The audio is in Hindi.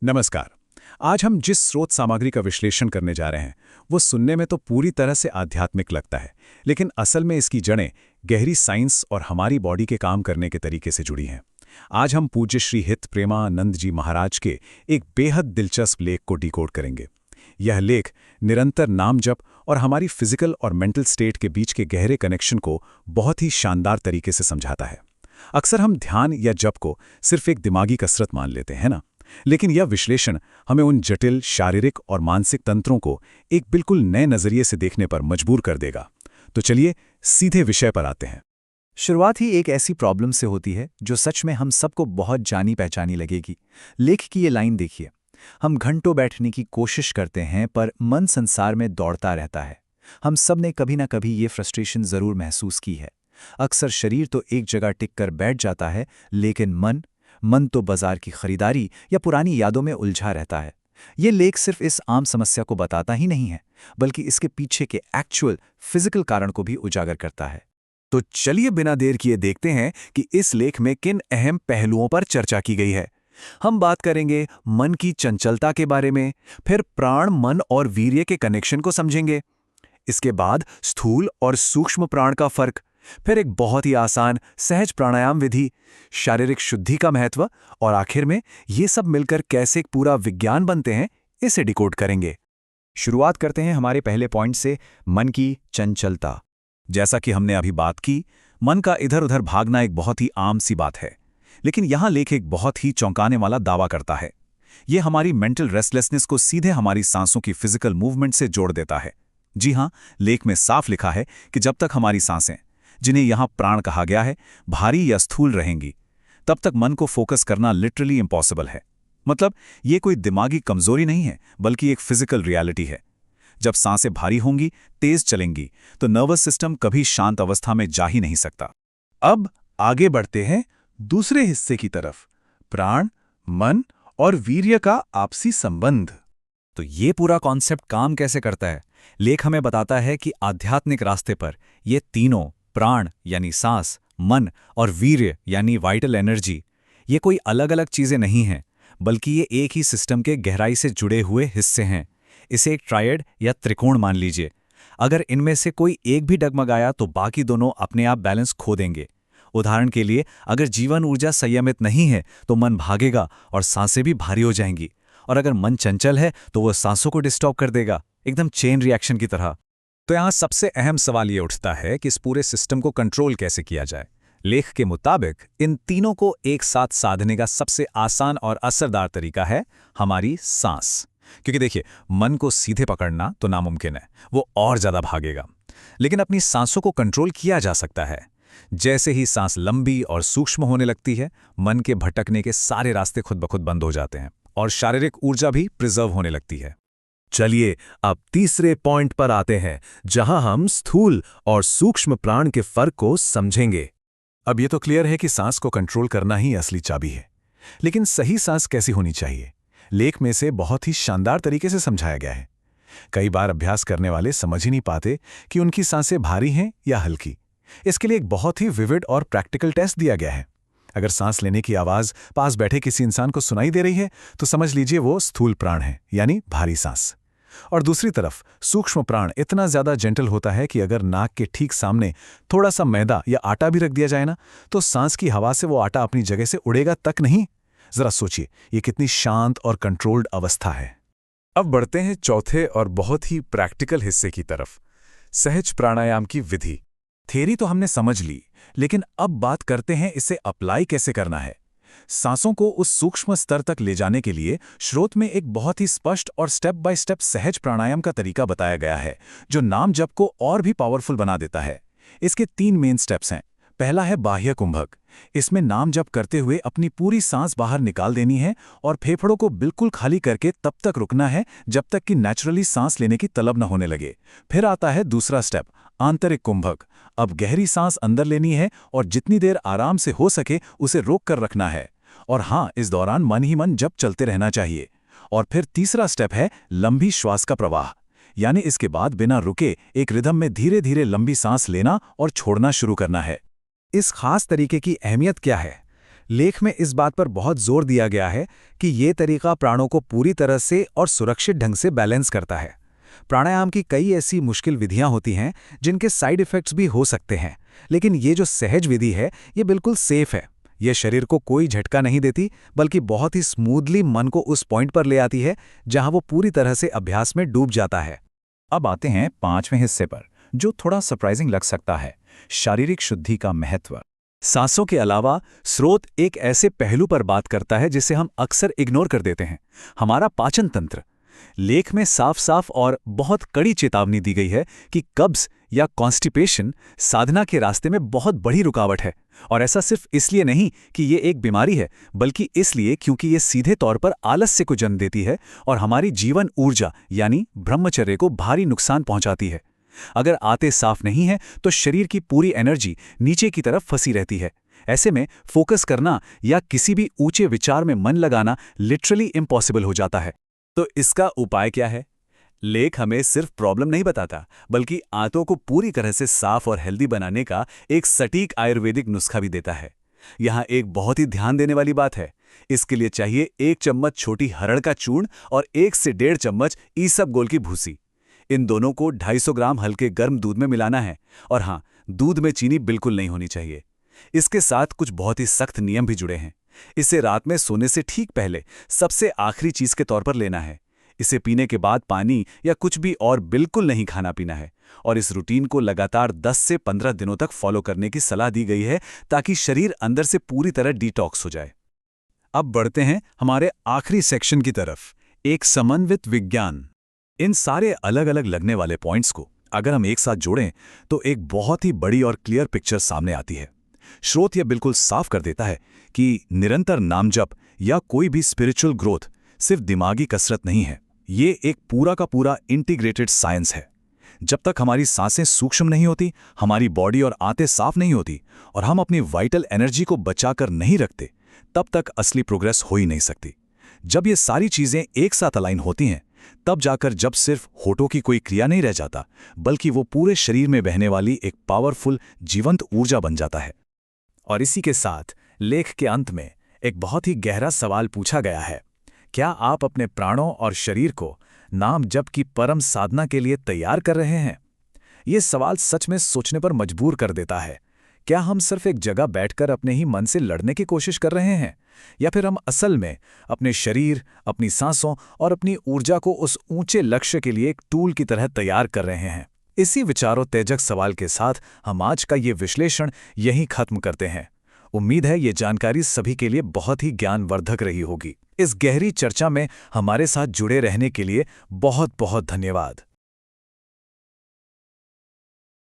नमस्कार। आज हम जिस स्रोत सामग्री का विश्लेषण करने जा रहे हैं वो सुनने में तो पूरी तरह से आध्यात्मिक लगता है, लेकिन असल में इसकी जड़ें गहरी साइंस और हमारी बॉडी के काम करने के तरीके से जुड़ी हैं। आज हम पूज्य श्री हित प्रेमानंद जी महाराज के एक बेहद दिलचस्प लेख को डिकोड करेंगे। यह लेख निरंतर नाम जप और हमारी फिजिकल और मेंटल स्टेट के बीच के गहरे कनेक्शन को बहुत ही शानदार तरीके से समझाता है। अक्सर हम ध्यान या जप को सिर्फ एक दिमागी कसरत मान लेते हैं ना, लेकिन यह विश्लेषण हमें उन जटिल शारीरिक और मानसिक तंत्रों को एक बिल्कुल नए नजरिए से देखने पर मजबूर कर देगा। तो चलिए सीधे विषय पर आते हैं। शुरुआत ही एक ऐसी प्रॉब्लम से होती है जो सच में हम सबको बहुत जानी पहचानी लगेगी। लेख की ये लाइन देखिए, हम घंटों बैठने की कोशिश करते हैं पर मन संसार में दौड़ता रहता है। हम सब ने कभी ना कभी ये फ्रस्ट्रेशन जरूर महसूस की है। अक्सर शरीर तो एक जगह टिक कर बैठ जाता है, लेकिन मन तो बाजार की खरीदारी या पुरानी यादों में उलझा रहता है। ये लेख सिर्फ इस आम समस्या को बताता ही नहीं है, बल्कि इसके पीछे के एक्चुअल फिजिकल कारण को भी उजागर करता है। तो चलिए बिना देर किए देखते हैं कि इस लेख में किन अहम पहलुओं पर चर्चा की गई है। हम बात करेंगे मन की चंचलता के बारे में, फिर प्राण, मन और वीर्य के कनेक्शन को समझेंगे। इसके बाद स्थूल और सूक्ष्म प्राण का फर्क, फिर एक बहुत ही आसान सहज प्राणायाम विधि, शारीरिक शुद्धि का महत्व और आखिर में ये सब मिलकर कैसे एक पूरा विज्ञान बनते हैं, इसे डिकोड करेंगे। शुरुआत करते हैं हमारे पहले पॉइंट से, मन की चंचलता। जैसा कि हमने अभी बात की, मन का इधर उधर भागना एक बहुत ही आम सी बात है, लेकिन यहां लेख एक बहुत ही चौंकाने वाला दावा करता है। यह हमारी मेंटल रेस्टलेसनेस को सीधे हमारी सांसों की फिजिकल मूवमेंट से जोड़ देता है। जी हां, लेख में साफ लिखा है कि जब तक हमारी सांसें, जिन्हें यहां प्राण कहा गया है, भारी या स्थूल रहेंगी, तब तक मन को फोकस करना लिटरली इम्पॉसिबल है। मतलब ये कोई दिमागी कमजोरी नहीं है, बल्कि एक फिजिकल रियलिटी है। जब सांसें भारी होंगी, तेज चलेंगी, तो नर्वस सिस्टम कभी शांत अवस्था में जा ही नहीं सकता। अब आगे बढ़ते हैं दूसरे हिस्से की तरफ, प्राण, मन और वीर्य का आपसी संबंध। तो ये पूरा कॉन्सेप्ट काम कैसे करता है? लेख हमें बताता है कि आध्यात्मिक रास्ते पर ये तीनों, प्राण यानी सांस, मन और वीर्य यानी वाइटल एनर्जी, ये कोई अलग अलग चीजें नहीं हैं, बल्कि ये एक ही सिस्टम के गहराई से जुड़े हुए हिस्से हैं। इसे एक ट्रायड या त्रिकोण मान लीजिए। अगर इनमें से कोई एक भी डगमगाया तो बाकी दोनों अपने आप बैलेंस खो देंगे। उदाहरण के लिए, अगर जीवन ऊर्जा संयमित नहीं है तो मन भागेगा और सांसें भी भारी हो जाएंगी, और अगर मन चंचल है तो वह सांसों को डिस्टर्ब कर देगा, एकदम चेन रिएक्शन की तरह। तो यहाँ सबसे अहम सवाल ये उठता है कि इस पूरे सिस्टम को कंट्रोल कैसे किया जाए। लेख के मुताबिक इन तीनों को एक साथ साधने का सबसे आसान और असरदार तरीका है हमारी सांस। क्योंकि देखिए, मन को सीधे पकड़ना तो नामुमकिन है, वो और ज्यादा भागेगा। लेकिन अपनी सांसों को कंट्रोल किया जा सकता है। जैसे ही सांस लंबी और सूक्ष्म होने लगती है, मन के भटकने के सारे रास्ते खुद ब खुद बंद हो जाते हैं और शारीरिक ऊर्जा भी प्रिजर्व होने लगती है। चलिए अब तीसरे पॉइंट पर आते हैं, जहां हम स्थूल और सूक्ष्म प्राण के फर्क को समझेंगे। अब ये तो क्लियर है कि सांस को कंट्रोल करना ही असली चाबी है, लेकिन सही सांस कैसी होनी चाहिए, लेख में से बहुत ही शानदार तरीके से समझाया गया है। कई बार अभ्यास करने वाले समझ ही नहीं पाते कि उनकी सांसें भारी हैं या हल्की। इसके लिए एक बहुत ही विविड और प्रैक्टिकल टेस्ट दिया गया है। अगर सांस लेने की आवाज पास बैठे किसी इंसान को सुनाई दे रही है तो समझ लीजिए वो स्थूल प्राण है, यानी भारी सांस। और दूसरी तरफ सूक्ष्म प्राण इतना ज्यादा जेंटल होता है कि अगर नाक के ठीक सामने थोड़ा सा मैदा या आटा भी रख दिया जाए ना, तो सांस की हवा से वो आटा अपनी जगह से उड़ेगा तक नहीं। जरा सोचिए, ये कितनी शांत और कंट्रोल्ड अवस्था है। अब बढ़ते हैं चौथे और बहुत ही प्रैक्टिकल हिस्से की तरफ, सहज प्राणायाम की विधि। थ्योरी तो हमने समझ ली, लेकिन अब बात करते हैं इसे अप्लाई कैसे करना है। सांसों को उस सूक्ष्म स्तर तक ले जाने के लिए स्रोत में एक बहुत ही स्पष्ट और स्टेप बाय स्टेप सहज प्राणायाम का तरीका बताया गया है, जो नाम जप को और भी पावरफुल बना देता है। इसके 3 मेन स्टेप्स हैं। पहला है बाह्य कुंभक। इसमें नाम जप करते हुए अपनी पूरी सांस बाहर निकाल देनी है और फेफड़ों को बिल्कुल खाली करके तब तक रुकना है जब तक कि नेचुरली सांस लेने की तलब न होने लगे। फिर आता है दूसरा स्टेप, आंतरिक कुंभक। अब गहरी सांस अंदर लेनी है और जितनी देर आराम से हो सके उसे रोक कर रखना है। और हाँ, इस दौरान मन ही मन जप चलते रहना चाहिए। और फिर तीसरा स्टेप है लंबी श्वास का प्रवाह, यानी इसके बाद बिना रुके एक रिदम में धीरे धीरे लंबी सांस लेना और छोड़ना शुरू करना है। इस खास तरीके की अहमियत क्या है? लेख में इस बात पर बहुत जोर दिया गया है कि ये तरीका प्राणों को पूरी तरह से और सुरक्षित ढंग से बैलेंस करता है। प्राणायाम की कई ऐसी मुश्किल विधियां होती हैं जिनके साइड इफ़ेक्ट्स भी हो सकते हैं, लेकिन ये जो सहज विधि है ये बिल्कुल सेफ है। ये शरीर को कोई झटका नहीं देती, बल्कि बहुत ही स्मूथली मन को उस पॉइंट पर ले आती है जहां वो पूरी तरह से अभ्यास में डूब जाता है। अब आते हैं 5वें हिस्से पर, जो थोड़ा सरप्राइजिंग लग सकता है, शारीरिक शुद्धि का महत्व। सांसों के अलावा स्रोत एक ऐसे पहलू पर बात करता है जिसे हम अक्सर इग्नोर कर देते हैं, हमारा पाचन तंत्र। लेख में साफ साफ और बहुत कड़ी चेतावनी दी गई है कि कब्ज या कॉन्स्टिपेशन साधना के रास्ते में बहुत बड़ी रुकावट है, और ऐसा सिर्फ इसलिए नहीं कि ये एक बीमारी है, बल्कि इसलिए क्योंकि ये सीधे तौर पर आलस्य को जन्म देती है और हमारी जीवन ऊर्जा यानी ब्रह्मचर्य को भारी नुकसान पहुंचाती है। अगर आते साफ नहीं है तो शरीर की पूरी एनर्जी नीचे की तरफ फंसी रहती है। ऐसे में फोकस करना या किसी भी ऊंचे विचार में मन लगाना लिटरली इम्पॉसिबल हो जाता है। तो इसका उपाय क्या है? लेख हमें सिर्फ प्रॉब्लम नहीं बताता, बल्कि आंतों को पूरी तरह से साफ और हेल्दी बनाने का एक सटीक आयुर्वेदिक नुस्खा भी देता है। यहाँ एक बहुत ही ध्यान देने वाली बात है, इसके लिए चाहिए 1 चम्मच छोटी हरड़ का चूर्ण और 1 से 1.5 चम्मच ईसबगोल की भूसी। इन दोनों को 250 ग्राम हल्के गर्म दूध में मिलाना है, और हाँ, दूध में चीनी बिल्कुल नहीं होनी चाहिए। इसके साथ कुछ बहुत ही सख्त नियम भी जुड़े हैं। इसे रात में सोने से ठीक पहले सबसे आखिरी चीज के तौर पर लेना है। इसे पीने के बाद पानी या कुछ भी और बिल्कुल नहीं खाना पीना है, और इस रूटीन को लगातार 10 से 15 दिनों तक फॉलो करने की सलाह दी गई है ताकि शरीर अंदर से पूरी तरह डिटॉक्स हो जाए। अब बढ़ते हैं हमारे आखिरी सेक्शन की तरफ, एक समन्वित विज्ञान। इन सारे अलग अलग लगने वाले पॉइंट्स को अगर हम एक साथ जोड़ें तो एक बहुत ही बड़ी और क्लियर पिक्चर सामने आती है। स्रोत यह बिल्कुल साफ कर देता है कि निरंतर नाम जप या कोई भी स्पिरिचुअल ग्रोथ सिर्फ दिमागी कसरत नहीं है, ये एक पूरा का पूरा इंटीग्रेटेड साइंस है। जब तक हमारी सांसें सूक्ष्म नहीं होती, हमारी बॉडी और आंतें साफ नहीं होती और हम अपनी वाइटल एनर्जी को बचाकर नहीं रखते, तब तक असली प्रोग्रेस हो ही नहीं सकती। जब ये सारी चीजें एक साथ अलाइन होती हैं, तब जाकर जब सिर्फ होठों की कोई क्रिया नहीं रह जाता, बल्कि वो पूरे शरीर में बहने वाली एक पावरफुल जीवंत ऊर्जा बन जाता है। और इसी के साथ लेख के अंत में एक बहुत ही गहरा सवाल पूछा गया है, क्या आप अपने प्राणों और शरीर को नाम जप की परम साधना के लिए तैयार कर रहे हैं? ये सवाल सच में सोचने पर मजबूर कर देता है। क्या हम सिर्फ एक जगह बैठकर अपने ही मन से लड़ने की कोशिश कर रहे हैं, या फिर हम असल में अपने शरीर, अपनी सांसों और अपनी ऊर्जा को उस ऊंचे लक्ष्य के लिए एक टूल की तरह तैयार कर रहे हैं? इसी विचारोत्तेजक सवाल के साथ हम आज का ये विश्लेषण यहीं खत्म करते हैं। उम्मीद है ये जानकारी सभी के लिए बहुत ही ज्ञानवर्धक रही होगी। इस गहरी चर्चा में हमारे साथ जुड़े रहने के लिए बहुत बहुत धन्यवाद।